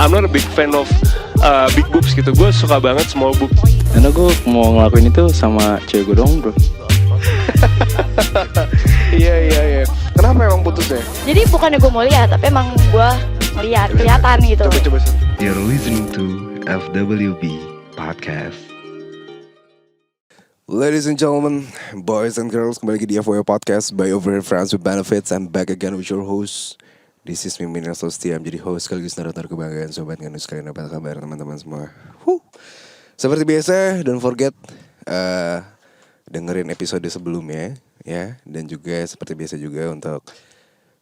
I'm not a big fan of big boobs gitu. Gue suka banget small boobs. Karena gue mau ngelakuin itu sama cewek gue dong bro. Iya. Kenapa emang putusnya? Jadi bukannya gue mau lihat, tapi emang gue ngeliat, kelihatan gitu. Coba. You're listening to FWB Podcast. Ladies and gentlemen, boys and girls, kembali lagi di FWB Podcast by Overheard Friends with Benefits. I'm back again with your host. This is Mimin Sostia. I'm jadi host sekaligus narator kebanggaan sobat nganus kalian. Apa kabar teman-teman semua? Seperti biasa, don't forget dengerin episode sebelumnya ya, dan juga seperti biasa juga untuk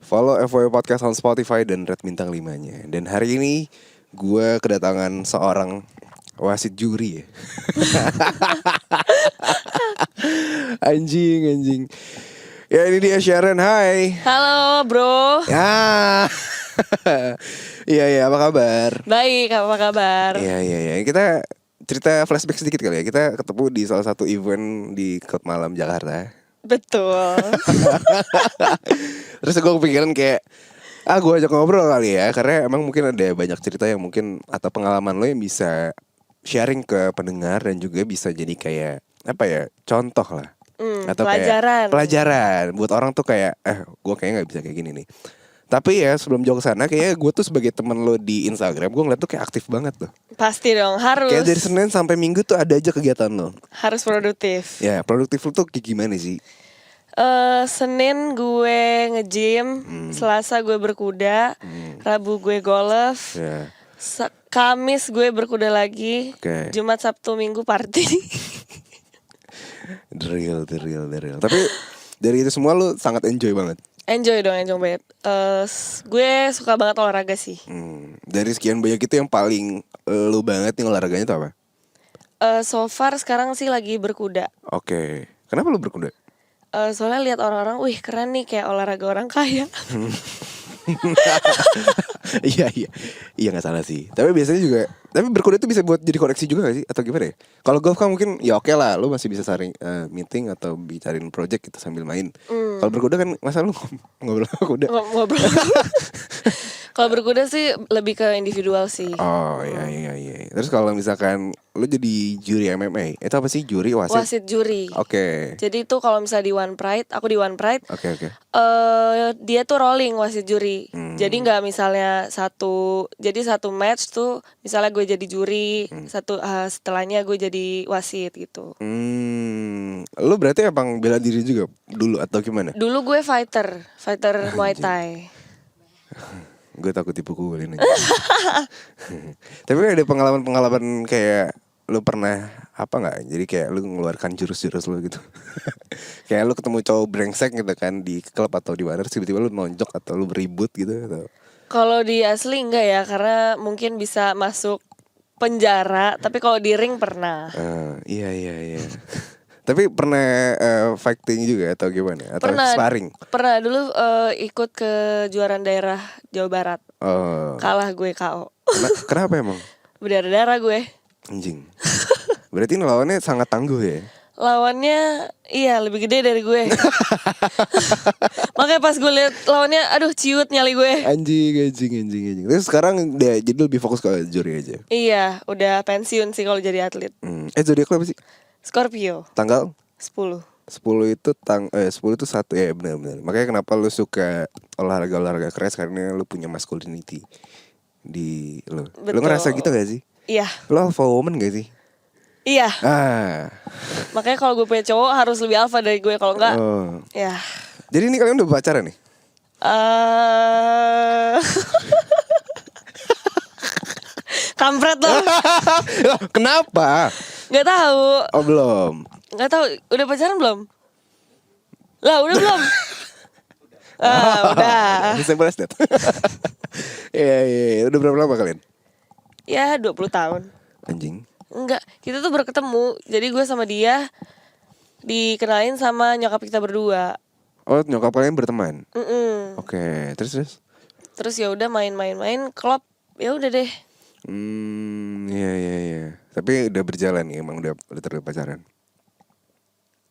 follow FWB Podcast on Spotify dan rate bintang 5-nya. Dan hari ini gue kedatangan seorang wasit juri ya. Anjing. Ya ini dia Sharon, hai. Halo bro. Ya. Iya, apa kabar? Baik, apa kabar? Iya. Kita cerita flashback sedikit kali ya. Kita ketemu di salah satu event di klub malam Jakarta. Betul. Terus gue kepikiran kayak gue ajak ngobrol kali ya, karena emang mungkin ada banyak cerita yang mungkin atau pengalaman lo yang bisa sharing ke pendengar dan juga bisa jadi kayak apa ya, contoh lah. Atau pelajaran. Kayak pelajaran buat orang tuh kayak gue kayaknya nggak bisa kayak gini nih. Tapi ya sebelum jauh ke sana, kayaknya gue tuh sebagai temen lo di Instagram, gue ngeliat tuh kayak aktif banget tuh. Pasti dong, harus. Kayak dari Senin sampai Minggu tuh ada aja kegiatan lo. Harus produktif. Ya, produktif lo tuh kayak gimana sih? Senin gue nge-gym, Selasa gue berkuda, Rabu gue golf, Ya. Kamis gue berkuda lagi, Oke. Jumat, Sabtu, Minggu party. The real. Tapi dari itu semua lo sangat enjoy banget. Enjoy banget. Gue suka banget olahraga sih. Dari sekian banyak itu yang paling lo banget nih olahraganya tuh apa? So far sekarang sih lagi berkuda. Oke. Kenapa lo berkuda? Soalnya lihat orang-orang, wih keren nih kayak olahraga orang kaya. Iya nggak salah sih. Tapi biasanya juga, tapi berkuda itu bisa buat jadi koneksi juga gak sih? Atau gimana ya? Kalau golf kan mungkin ya oke lah, lo masih bisa saring meeting atau bicarain project gitu sambil main. Kalau berkuda kan masa lo ngobrol sama kuda? Ngobrol. Kalau berkuda sih lebih ke individual sih. Oh iya. Terus kalau misalkan lo jadi juri MMA, itu apa sih juri wasit? Wasit juri. Oke. Jadi tuh kalau misalnya di One Pride, aku di One Pride. Oke. Dia tuh rolling wasit juri. Jadi nggak misalnya satu match tuh misalnya gue jadi juri, setelahnya gue jadi wasit gitu. Lo berarti emang bela diri juga dulu atau gimana? Dulu gue fighter Muay Thai. Gue takut dipukulin aja. Tapi ada pengalaman kayak lu pernah apa nggak? Jadi kayak lu ngeluarkan jurus-jurus lu gitu. Kayak lu ketemu cowok brengsek gitu kan di klub atau di mana, tiba-tiba lu nonjok atau lu beribut gitu atau? Kalau di asli enggak ya, karena mungkin bisa masuk penjara. Tapi kalau di ring pernah. Iya. Tapi pernah fighting juga atau gimana? Atau sparring? Pernah dulu ikut ke kejuaraan daerah Jawa Barat. Kalah gue KO. Kenapa emang? Berdarah-darah gue. Anjing. Berarti lawannya sangat tangguh ya? Lawannya iya lebih gede dari gue. Makanya pas gue liat lawannya, aduh ciut nyali gue. Anjing. Terus sekarang jadi lebih fokus ke juri aja? Iya, udah pensiun sih kalau jadi atlet. Zodiac lo apa sih? Scorpio. Tanggal? 10. 10 itu 10 itu 1 ya, benar. Makanya kenapa lu suka olahraga keras, karena lu punya masculinity di lu. Betul. Lu ngerasa gitu gak sih? Iya. Lu alpha woman gak sih? Iya. Makanya kalau gue punya cowok harus lebih alpha dari gue, kalau enggak ya. Jadi ini kalian udah pacaran nih? Kampret loh. Kenapa? Gak tahu. Oh belum. Gak tahu. Udah pacaran belum? Lah udah belum? Udah. Simple as that. Iya. Udah berapa lama kalian? Ya 20 tahun. Anjing. Enggak, kita tuh baru ketemu. Jadi gue sama dia dikenalin sama nyokap kita berdua. Oh, nyokap kalian berteman? Oke. Terus? Terus ya udah main klop. Ya udah deh. Iya. Tapi udah berjalan nih, emang udah terlalu pacaran.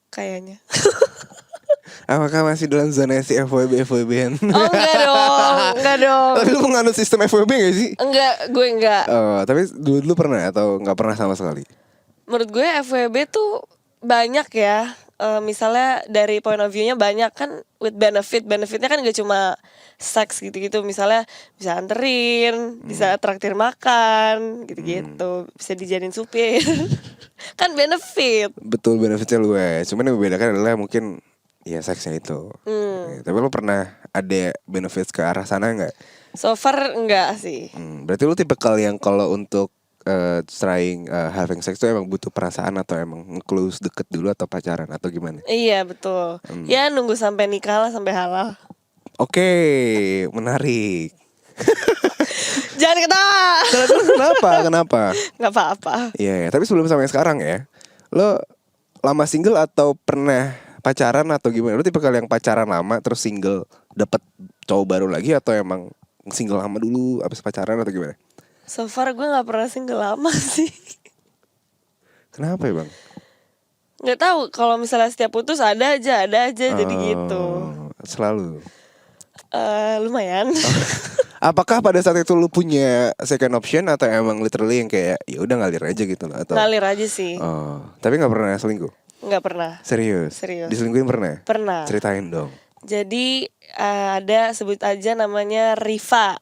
Kayaknya. Apakah masih dalam zona si FWB-an? Oh enggak dong. Tapi lu menganut sistem FWB gak sih? Enggak, gue enggak. Tapi dulu pernah atau gak pernah sama sekali? Menurut gue FWB tuh banyak ya. Misalnya dari point of view-nya banyak kan with benefitnya kan gak cuma seks gitu-gitu. Misalnya bisa anterin, bisa traktir makan gitu-gitu, bisa dijadiin supir. Kan benefit. Betul, benefitnya luas. Cuman yang membedakan adalah mungkin ya seksnya itu. Ya, tapi lu pernah ada benefit ke arah sana gak? So far enggak sih. Berarti lu tipikal yang kalau untuk trying having sex tuh emang butuh perasaan atau emang close deket dulu atau pacaran atau gimana? Iya betul. Ya nunggu sampai nikah lah, sampai halal. Oke, menarik. Jangan ketawa. Kenapa? Nggak apa-apa. Iya, tapi sebelum sampai sekarang ya, lo lama single atau pernah pacaran atau gimana? Lo tipikal yang pacaran lama terus single dapet cowok baru lagi atau emang single lama dulu abis pacaran atau gimana? So far gue nggak pernah single lama sih. Kenapa ya bang? Nggak tahu, kalau misalnya setiap putus ada aja jadi gitu. Selalu. Lumayan. Apakah pada saat itu lu punya second option atau emang literally yang kayak ya udah ngalir aja gitu loh atau? Ngalir aja sih. Tapi nggak pernah selingkuh? Nggak pernah. Serius? Diselingkuhin pernah? Pernah. Ceritain dong. Jadi ada, sebut aja namanya Riva.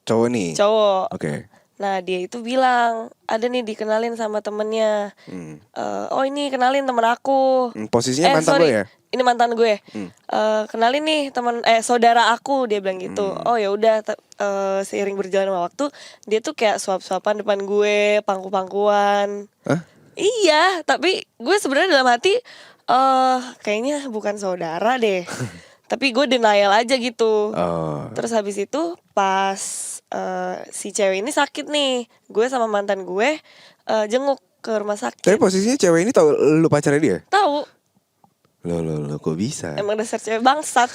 Cowok nih? Cowok. Oke. Nah dia itu bilang, ada nih dikenalin sama temennya. Oh ini kenalin temen aku. Posisinya mantan lo ya? Ini mantan gue. Kenalin nih saudara aku, dia bilang gitu. Oh ya udah, seiring berjalan waktu dia tuh kayak suap-suapan depan gue, pangku-pangkuan. Hah? Iya, tapi gue sebenarnya dalam hati kayaknya bukan saudara deh. Tapi gue denial aja gitu. Terus habis itu pas si cewek ini sakit nih, gue sama mantan gue jenguk ke rumah sakit. Tapi posisinya cewek ini tahu lu pacarnya dia? Tahu. Loh, kok bisa? Emang dasar cewek bangsat.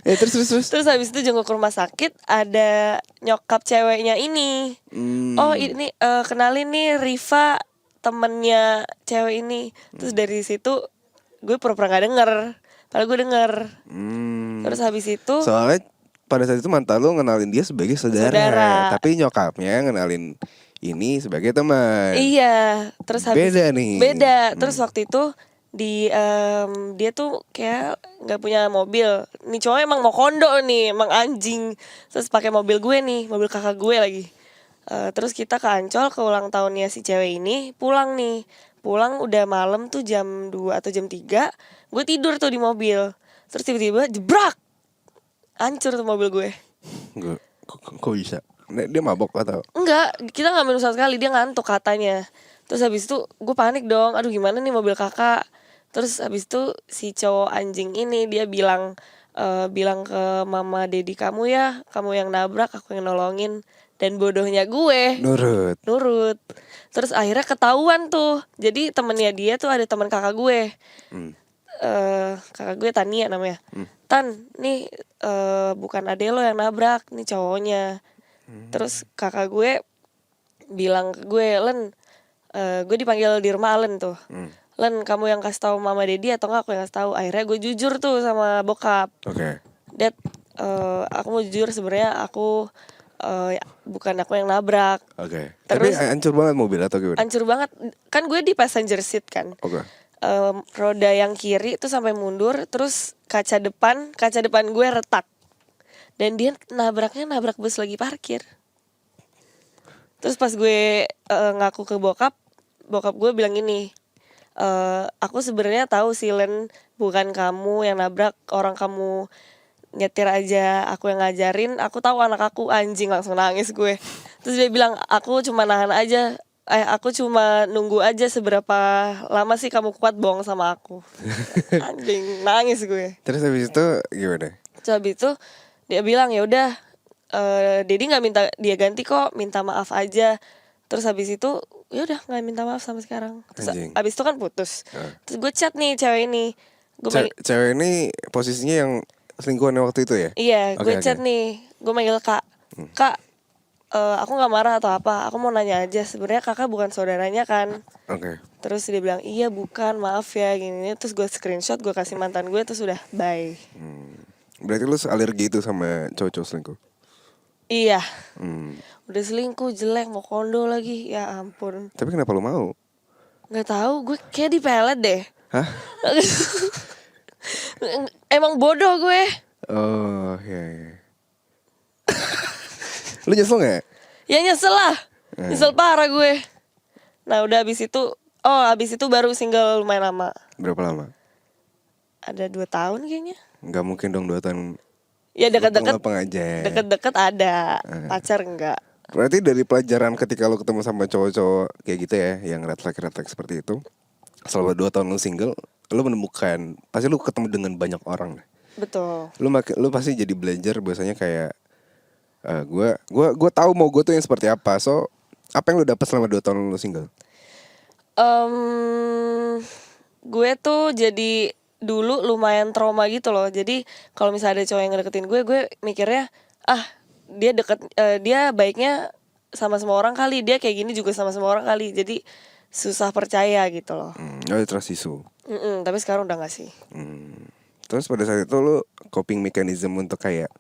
Terus habis itu jenguk ke rumah sakit, ada nyokap ceweknya ini. Oh ini kenalin nih Riva, temennya cewek ini. Terus dari situ gue pura-pura gak denger, padahal gue denger. Terus habis itu soalnya pada saat itu mantan lu ngenalin dia sebagai saudara. Tapi nyokapnya ngenalin ini sebagai teman. Iya. Terus habis beda nih. Beda. Terus waktu itu dia tuh kayak nggak punya mobil. Nih cowok emang mau kondo nih, emang anjing. Terus pakai mobil gue nih, mobil kakak gue lagi. Terus kita ke Ancol ke ulang tahunnya si cewek ini, pulang nih. Pulang udah malam tuh jam 2 atau jam 3. Gue tidur tuh di mobil. Terus tiba-tiba jebrak, hancur tuh mobil gue. Kok bisa? Dia mabok atau? Enggak, kita gak minum sama sekali, dia ngantuk katanya. Terus habis itu gue panik dong, aduh gimana nih mobil kakak. Terus habis itu si cowok anjing ini dia bilang ke mama dedi kamu ya, kamu yang nabrak, aku yang nolongin. Dan bodohnya gue nurut. Terus akhirnya ketahuan tuh. Jadi temennya dia tuh ada teman kakak gue. Kakak gue Tania namanya. Tan, nih bukan ade lo yang nabrak, nih cowoknya. Terus kakak gue bilang ke gue, Len, gue dipanggil di rumah Len tuh. Len, kamu yang kasih tahu mama dedi atau enggak aku yang kasih tahu. Akhirnya gue jujur tuh sama bokap. Dad, aku mau jujur sebenarnya aku bukan aku yang nabrak. Tapi hancur banget mobil atau gimana? Hancur banget. Kan gue di passenger seat kan. Roda yang kiri tuh sampai mundur, terus kaca depan gue retak. Dan dia nabrak bus lagi parkir. Terus pas gue ngaku ke bokap gue bilang gini, aku sebenarnya tahu sih Len, bukan kamu yang nabrak, orang kamu nyetir aja, aku yang ngajarin, aku tahu anak aku. Anjing, langsung nangis gue. Terus dia bilang, aku cuma nahan aja, aku cuma nunggu aja seberapa lama sih kamu kuat bohong sama aku. Anjing, nangis gue. Terus habis itu gimana? Terus habis itu dia bilang ya udah, Dedi nggak minta dia ganti kok, minta maaf aja. Terus habis itu ya udah nggak minta maaf sampai sekarang. Terus habis itu kan putus. Terus gue chat nih cewek ini. Cewek ini posisinya yang selingkuhan waktu itu ya? Iya, gue chat nih, gue manggil kak. Kak, aku nggak marah atau apa, aku mau nanya aja, sebenarnya kakak bukan saudaranya kan? Oke. Terus dia bilang iya bukan, maaf ya gini. Terus gue screenshot, gue kasih mantan gue, terus udah bye. Berarti lu alergi itu sama cowok-cowok selingkuh? Iya, Hmm. udah selingkuh jelek, mau kondo lagi, ya ampun. Tapi kenapa lu mau? Nggak tahu, gue kayak dipelet deh. Hah? Emang bodoh gue. Oh iya. Lu nyesel gak? Ya nyesel lah, nyesel parah gue. Nah udah abis itu baru single lumayan lama. Berapa lama? Ada 2 tahun kayaknya. Gak mungkin dong 2 tahun. Ya deket-deket, Lapang aja. deket-deket ada, pacar enggak. Berarti dari pelajaran ketika lu ketemu sama cowok-cowok kayak gitu ya, yang red flag seperti itu, selama 2 tahun lu single, lu menemukan, pasti lu ketemu dengan banyak orang. Betul. Lu pasti jadi belajar biasanya kayak gue tahu mau gue tuh yang seperti apa. So apa yang lu dapat selama 2 tahun lu single? Gue tuh jadi dulu lumayan trauma gitu loh. Jadi kalau misalnya ada cowok yang ngedeketin gue mikirnya dia baiknya sama semua orang kali, dia kayak gini juga sama semua orang kali. Jadi susah percaya gitu loh. Trust issue. Tapi sekarang udah gak sih. Terus pada saat itu lu coping mechanism untuk kayak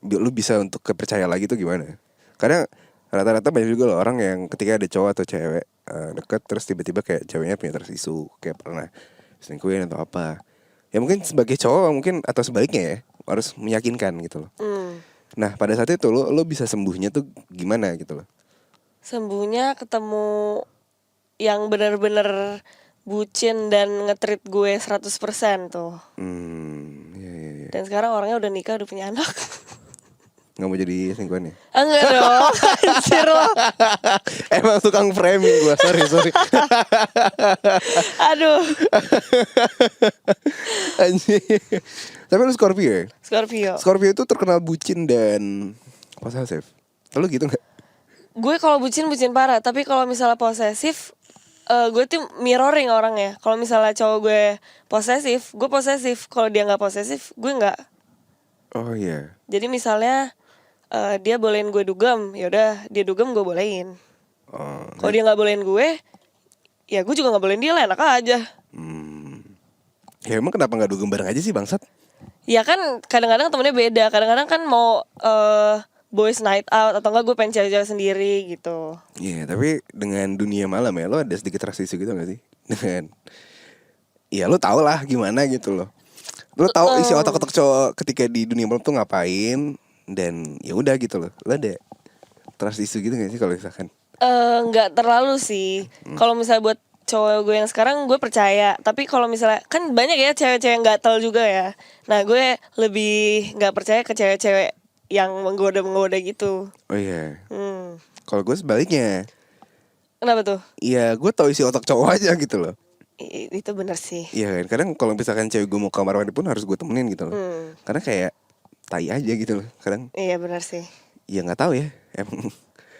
lu bisa untuk kepercaya lagi tuh gimana? Karena rata-rata banyak juga loh orang yang ketika ada cowok atau cewek deket, terus tiba-tiba kayak ceweknya punya trust issue, kayak pernah selingkuhin atau apa. Ya mungkin sebagai cowok mungkin atau sebaliknya ya, harus meyakinkan gitu loh. Nah pada saat itu lu bisa sembuhnya tuh gimana gitu loh? Sembuhnya ketemu yang benar-benar bucin dan nge-treat gue 100% tuh. Iya. Dan sekarang orangnya udah nikah, udah punya anak. Gak mau jadi selingkuhan ya? Enggak dong, anjir lo. Emang tukang framing gue, sorry. Aduh. Anjir. Tapi lu Scorpio ya? Scorpio itu terkenal bucin dan posesif. Lu gitu gak? Gue kalau bucin parah. Tapi kalau misalnya posesif, gue tuh mirroring orangnya. Kalau misalnya cowok gue posesif, gue posesif. Kalau dia gak posesif, gue gak. Oh iya. Jadi misalnya dia bolehin gue dugem, yaudah dia dugem gue bolehin. Kalau dia nggak bolehin gue, ya gue juga nggak bolehin dia lah, enak aja. Ya emang kenapa nggak dugem bareng aja sih bangsat? Ya kan kadang-kadang temennya beda, kadang-kadang kan mau boys night out atau enggak gue pengen cewek-cewek sendiri gitu. Iya, tapi dengan dunia malam ya, lo ada sedikit trust issue gitu gak sih? Dengan, ya lo tau lah gimana gitu loh. Lo tau isi otak-otak cowok ketika di dunia malam tuh ngapain, dan ya udah gitu loh. Lo ada trust issue gitu gak sih kalau misalkan? Nggak terlalu sih. Kalau misalnya buat cowok gue yang sekarang gue percaya. Tapi kalau misalnya kan banyak ya cewek-cewek yang gatel juga ya. Nah gue lebih nggak percaya ke cewek-cewek yang menggoda gitu. Oh iya. Kalau gue sebaliknya. Kenapa tuh? Iya, gue tau isi otak cowok aja gitu loh. Itu bener sih. Iya kan, kadang kalau misalkan cewek gue mau kamar mandi pun harus gue temenin gitu loh. Karena kayak tai aja gitu loh kadang. Iya benar sih. Ya nggak tahu ya emang.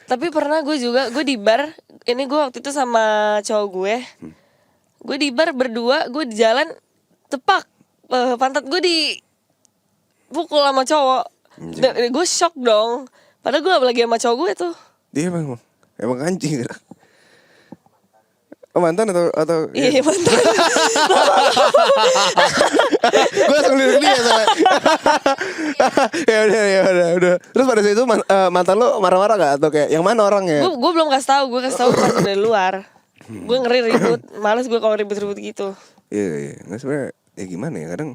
Tapi pernah gue di bar. Ini gue waktu itu sama cowok gue. Gue di bar berdua, gue di jalan tepak pantat gue dipukul sama cowok. Gue shock dong. Padahal gue lagi sama cowok gue tuh. Dia emang anjing. Oh mantan atau Iya mantan. gue langsung lirik dia soalnya. ya udah. Terus pada saat itu mantan lo marah-marah gak? Atau kayak yang mana orangnya? Gue belum kasih tahu. Gue kasih tahu pas dari luar. Gue ngeri ribut. Males gue kalau ribut-ribut gitu. Iya. Nggak sebenarnya ya gimana ya kadang.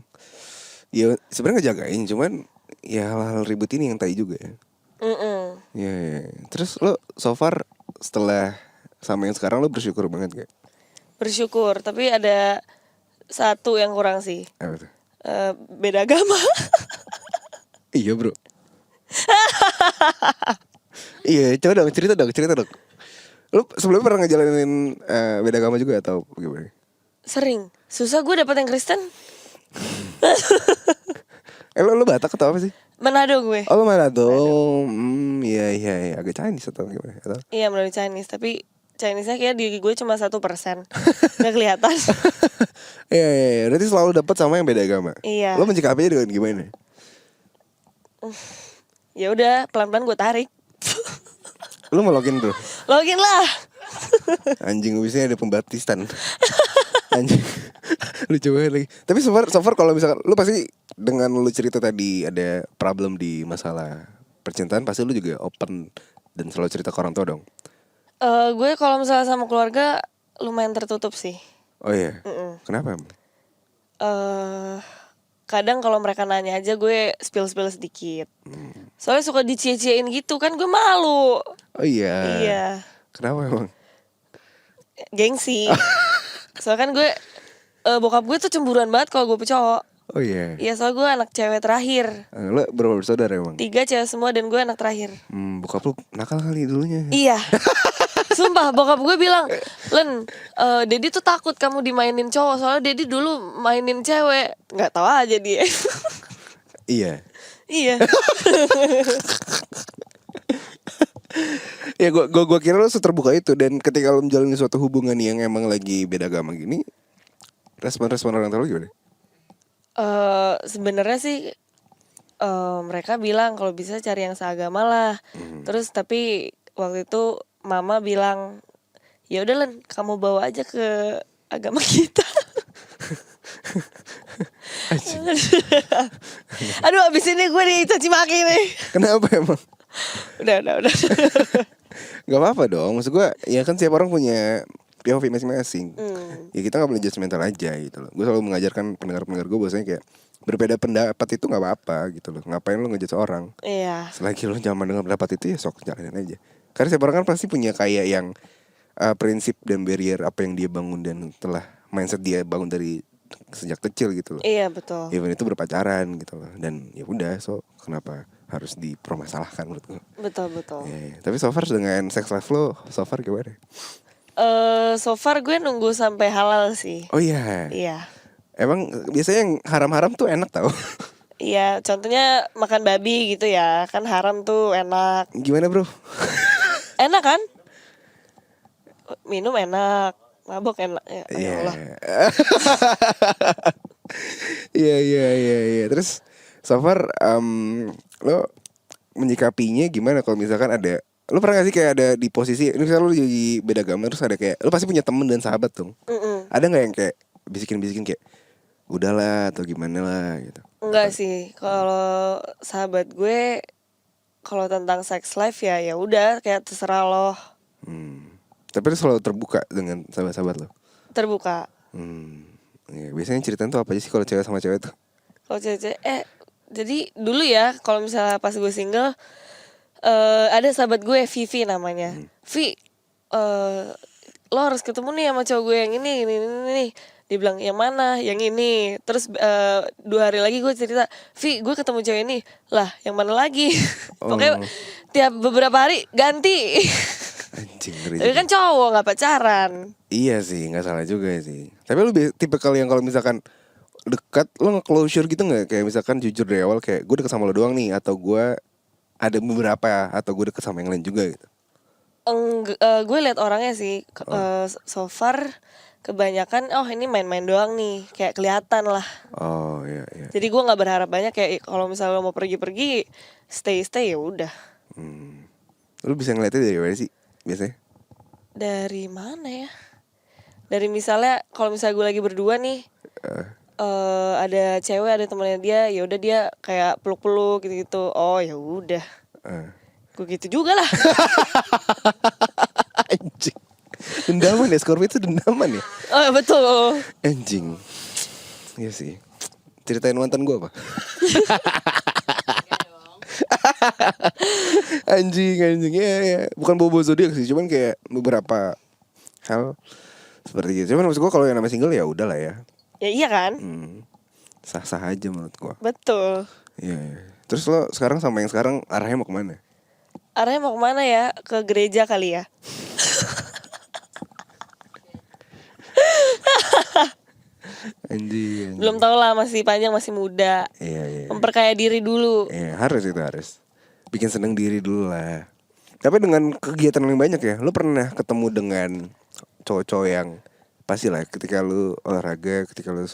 Ya sebenarnya ngejagain, cuman ya hal-hal ribut ini yang tai juga ya. Iya. Terus lo so far setelah sama yang sekarang lo bersyukur banget gak? Bersyukur, tapi ada satu yang kurang sih. Apa tuh? Beda agama. Iya bro. Iya, coba dong cerita dong. Lo sebelumnya pernah ngejalanin beda agama juga atau gimana? Sering. Susah gue dapet yang Kristen. Lo Batak atau apa sih? Manado gue. Oh lo Manado. Iya. Agak Chinese atau gimana? Atau? Iya Manado Chinese, tapi Chinese-nya kayak di gue cuma 1%. Gak kelihatan. Iya. Berarti selalu dapat sama yang beda agama. Iya. Lo menyikapinya dengan gimana? Ya udah, pelan-pelan gue tarik. Lu mau login bro? Login lah. Anjing biasanya ada pembaptisan. Anjing. Lucu banget lagi. Tapi so far kalau misalkan lu pasti dengan lu cerita tadi ada problem di masalah percintaan, pasti lu juga open dan selalu cerita ke orang tua dong. Gue kalau misalnya sama keluarga lumayan tertutup sih. Oh iya. Kenapa emang? Kadang kalau mereka nanya aja gue spill sedikit. Soalnya suka dicie-ciein gitu kan, gue malu. Oh iya. Iya. Kenapa emang? Gengsi. Soalnya kan gue bokap gue tuh cemburuan banget kalau gue cowok. Oh iya. Iya, soalnya gue anak cewek terakhir. Lu berapa bersaudara emang? 3 cewek semua dan gue anak terakhir. Bokap lu nakal kali dulunya. Iya. Sumpah bokap gue bilang, Len, Dedi tuh takut kamu dimainin cowok. Soalnya Dedi dulu mainin cewek. Gak tahu aja dia. Iya. Iya. Ya gua kira lu seterbuka itu. Dan ketika lu menjalani suatu hubungan yang emang lagi beda agama gini, respon orang tua lu gimana? Sebenarnya sih mereka bilang kalau bisa cari yang seagama lah. Terus tapi waktu itu mama bilang, ya udah Len, kamu bawa aja ke agama kita. Aduh, abis ini gue dicaci maki nih. Kenapa emang? Udah. Gak apa-apa dong. Maksud gue, ya kan setiap orang punya POV masing-masing. Ya kita gak boleh judgmental aja gitu loh. Gue selalu mengajarkan pendengar-pendengar gue bahwasanya kayak berbeda pendapat itu gak apa-apa gitu loh. Ngapain lo ngejudge orang? Iya. Selagi lo nyaman dengan pendapat itu ya sok jalanin aja. Karena setiap orang kan pasti punya kayak yang prinsip dan barrier apa yang dia bangun dan telah mindset dia bangun dari sejak kecil gitu loh. Iya, betul. Even itu berpacaran gitu loh. Dan ya udah, so kenapa harus dipermasalahkan menurut gue. Betul. Ya. Tapi so far dengan sex life lo, so far gimana? So far gue nunggu sampai halal sih. Oh iya. Iya. Emang biasanya yang haram-haram tuh enak tau. Iya, contohnya makan babi gitu ya. Kan haram tuh enak. Gimana bro? Enak kan? Minum enak, mabok enak. Ya Allah. Iya. Terus so far lo menyikapinya gimana kalau misalkan ada, lo pernah gak sih kayak ada di posisi ini, misalnya lo jadi beda agama terus ada kayak lo pasti punya temen dan sahabat dong. Ada nggak yang kayak bisikin kayak udahlah atau gimana lah gitu? Enggak sih, kalau sahabat gue kalau tentang sex life ya udah kayak terserah lo. Tapi lo selalu terbuka dengan sahabat-sahabat lo? Terbuka. Ya, biasanya ceritain tuh apa aja sih kalau cewek sama cewek tuh? Kalau cewek jadi dulu ya kalau misalnya pas gue single ada sahabat gue Vivi namanya. Vi, lo harus ketemu nih sama cowok gue yang ini. Dia bilang yang mana? Yang ini. Terus 2 hari lagi gue cerita, Vi, gue ketemu cewek ini. Lah, yang mana lagi? Pokoknya tiap beberapa hari ganti. Anjing. Tapi kan cowok gak pacaran. Iya sih, nggak salah juga sih. Tapi lu tipe kali yang kalau misalkan dekat lo nge-closure gitu nggak? Kayak misalkan jujur dari awal kayak gue deket sama lo doang nih, atau gue ada beberapa, atau gue deket sama yang lain juga gitu. Gue liat orangnya sih. So far kebanyakan ini main-main doang nih, kayak kelihatan lah. Oh iya. Jadi gue nggak berharap banyak, kayak kalau misalnya lo mau pergi stay ya udah. Lu bisa ngeliatnya dari mana sih biasanya? Dari mana ya? Dari misalnya kalau misalnya gue lagi berdua nih, ada cewek, ada temannya dia, ya udah dia kayak peluk-peluk gitu. Oh ya udah. Gue gitu juga lah. Anjing. Dendaman ya, Scorpio itu dendaman ya. Oh betul. Anjing. Iya sih. Ceritain mantan gue apa? Anjing. Ya. Bukan bobo zodiak sih, cuman kayak beberapa hal seperti gitu. Cuman maksud gue kalau yang namanya single ya udah lah ya. Ya iya kan? Sah-sah aja menurut gue. Betul. Iya. Terus lo sekarang sama yang sekarang arahnya mau kemana? Arahnya mau kemana ya? Ke gereja kali ya? Anjing. Belum tahu lah, masih panjang, masih muda. Iya. Memperkaya diri dulu. Iya, harus. Bikin seneng diri dulu lah. Tapi dengan kegiatan yang banyak ya, lu pernah ketemu dengan cowok-cowok yang pasti lah ketika lu olahraga, ketika lu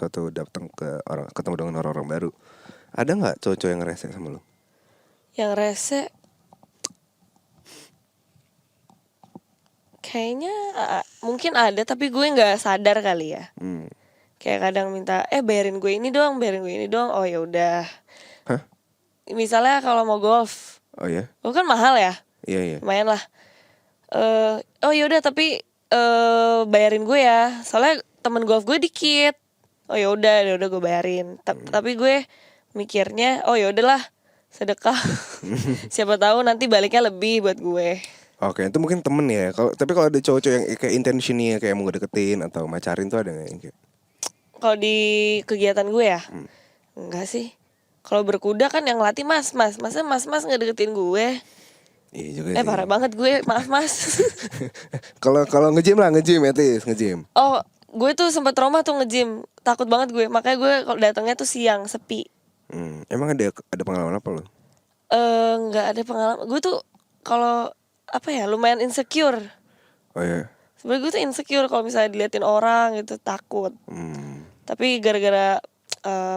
ketemu dengan orang-orang baru. Ada nggak cowok-cowok yang rese sama lu? Yang rese Kayaknya mungkin ada tapi gue nggak sadar kali ya. Kayak kadang minta bayarin gue ini dong. Oh ya udah. Hah? Misalnya kalau mau golf. Oh ya? Golf kan mahal ya. Iya. Lumayan lah. Oh yaudah tapi bayarin gue ya. Soalnya temen golf gue dikit. Oh yaudah gue bayarin. Tapi gue mikirnya oh yaudahlah sedekah. Siapa tahu nanti baliknya lebih buat gue. Oke, itu mungkin temen ya. Tapi kalau ada cowok-cowok yang kayak intentionnya kayak mau deketin atau macarin tuh ada nggak yang kayak? Kalau di kegiatan gue ya, enggak sih. Kalau berkuda kan yang latih mas. Masa mas nggak deketin gue? Iya juga sih. Parah banget gue, maaf mas. Kalau nge-gym at least nge-gym. Oh, gue tuh sempat trauma tuh nge-gym. Takut banget gue. Makanya gue kalau datangnya tuh siang, sepi. Emang ada pengalaman apa lo? Nggak ada pengalaman. Gue tuh kalau lumayan insecure. Oh ya. Sebenarnya gue tuh insecure kalau misalnya diliatin orang gitu, takut. Tapi gara-gara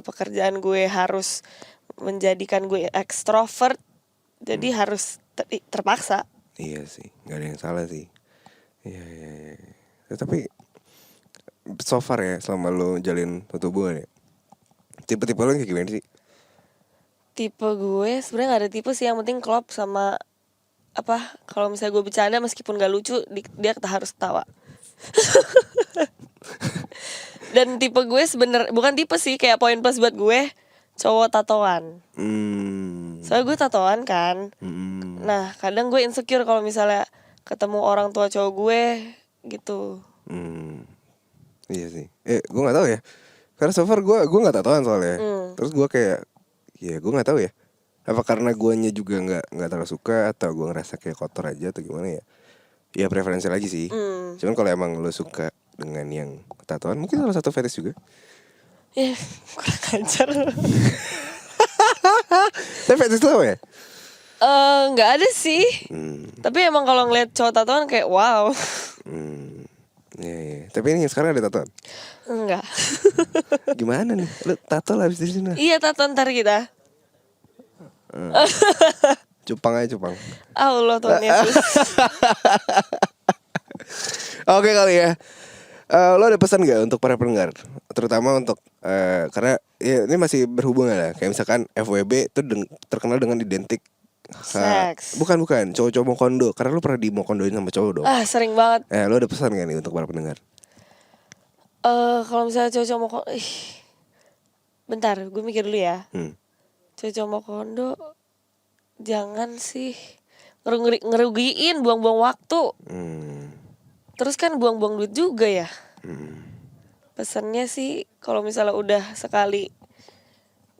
pekerjaan gue harus menjadikan gue ekstrovert, jadi harus terpaksa. Iya sih, nggak ada yang salah sih. Iya. Tapi so far ya selama lo jalin satu hubungan ya, tipe-tipe lo kayak gimana sih? Tipe gue sebenarnya nggak ada tipe sih, yang penting klop sama kalau misalnya gue bercanda meskipun gak lucu dia harus ketawa. Dan tipe gue bukan tipe sih, kayak poin plus buat gue cowok tatoan. Soalnya gue tatoan kan. Nah kadang gue insecure kalau misalnya ketemu orang tua cowok gue gitu. Iya sih. Gue nggak tahu ya. Karena so far gue nggak tatoan soalnya. Terus gue kayak, ya gue nggak tahu ya. Apa karena guanya juga nggak terlalu suka atau gue ngerasa kayak kotor aja atau gimana ya? Ya preferensi lagi sih. Cuman kalau emang lo suka dengan yang tatoan, mungkin salah satu fetish juga. Ya kurang ajar. Tapi fetish lo ya? Nggak ada sih. Tapi emang kalau ngeliat cowok tatoan kayak wow. Iya. Tapi ini sekarang ada tatoan? Enggak. Gimana nih? Lo tato lah abis dari sini. Iya tato ntar kita. Cupang aja cupang. Allah Tuhan Yesus. Oke kali ya. Lo ada pesan gak untuk para pendengar? Terutama untuk karena ya, ini masih berhubungan lah. Kayak misalkan FWB itu terkenal dengan identik seks. Bukan cowok-cowok mokondo. Karena lo pernah dimokondoin sama cowok dong. Sering banget. Lo ada pesan gak nih untuk para pendengar? Kalau misalnya cowok mau kondo, bentar, gue mikir dulu ya. Cowok mau kondo, jangan sih ngerugiin, buang-buang waktu. Terus kan buang-buang duit juga ya. Pesannya sih, kalau misalnya udah sekali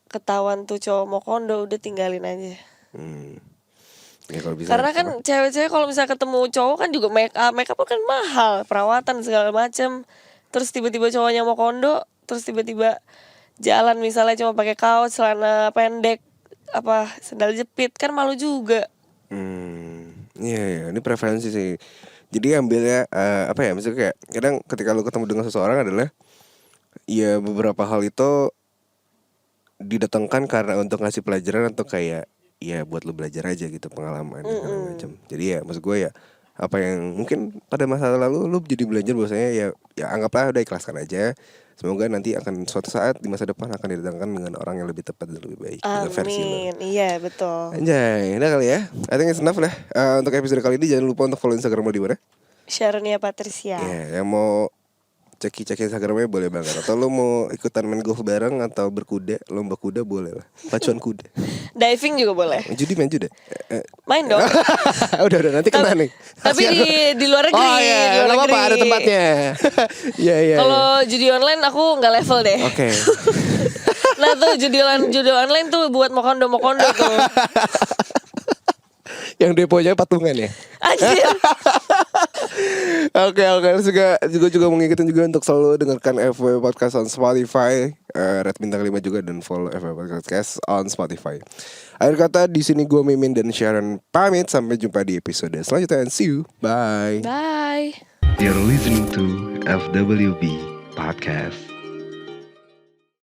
ketahuan tuh cowok mau kondo, udah tinggalin aja. Ya, kalau bisa, karena kan cewek-cewek kalau misalnya ketemu cowok kan juga make up kan mahal, perawatan segala macem. Terus tiba-tiba cowoknya mau kondo, terus tiba-tiba jalan misalnya cuma pakai kaos, celana pendek, sandal jepit, kan malu juga. Iya, ini preferensi sih. Jadi ambilnya maksudnya kayak kadang ketika lu ketemu dengan seseorang adalah ya beberapa hal itu didatangkan karena untuk ngasih pelajaran atau kayak ya buat lu belajar aja gitu, pengalaman segala macam. Jadi ya maksud gue ya apa yang mungkin pada masa lalu lu jadi belajar bahwasanya ya anggaplah udah ikhlaskan aja. Semoga nanti akan suatu saat di masa depan akan didatangkan dengan orang yang lebih tepat dan lebih baik. Amin. Iya betul. Anjay, udah kali ya. I think it's enough lah. Untuk episode kali ini jangan lupa untuk follow Instagram lo di mana? Sharonia Patricia. Ya, yang mau cek Instagramnya boleh banget. Atau lo mau ikutan main golf bareng atau berkuda, lomba kuda boleh lah. Pacuan kuda. Diving juga boleh. Main juda. Main dong. udah nanti kena nih. Tapi di luar negeri. Oh iya, di luar gak apa-apa, negeri. ada tempatnya. Iya. Kalau judi online aku nggak level deh. Oke. Nah tuh judi online tuh buat mokondo tuh. Yang deponya patungan ya. Anjir. Oke. Juga mengingatkan juga untuk selalu dengarkan FW Podcast on Spotify, red bintang 5 juga, dan follow FW Podcast on Spotify. Akhir kata di sini gue Mimin dan Sharon pamit, sampai jumpa di episode selanjutnya, and see you. Bye. Bye. You're listening to FWB Podcast.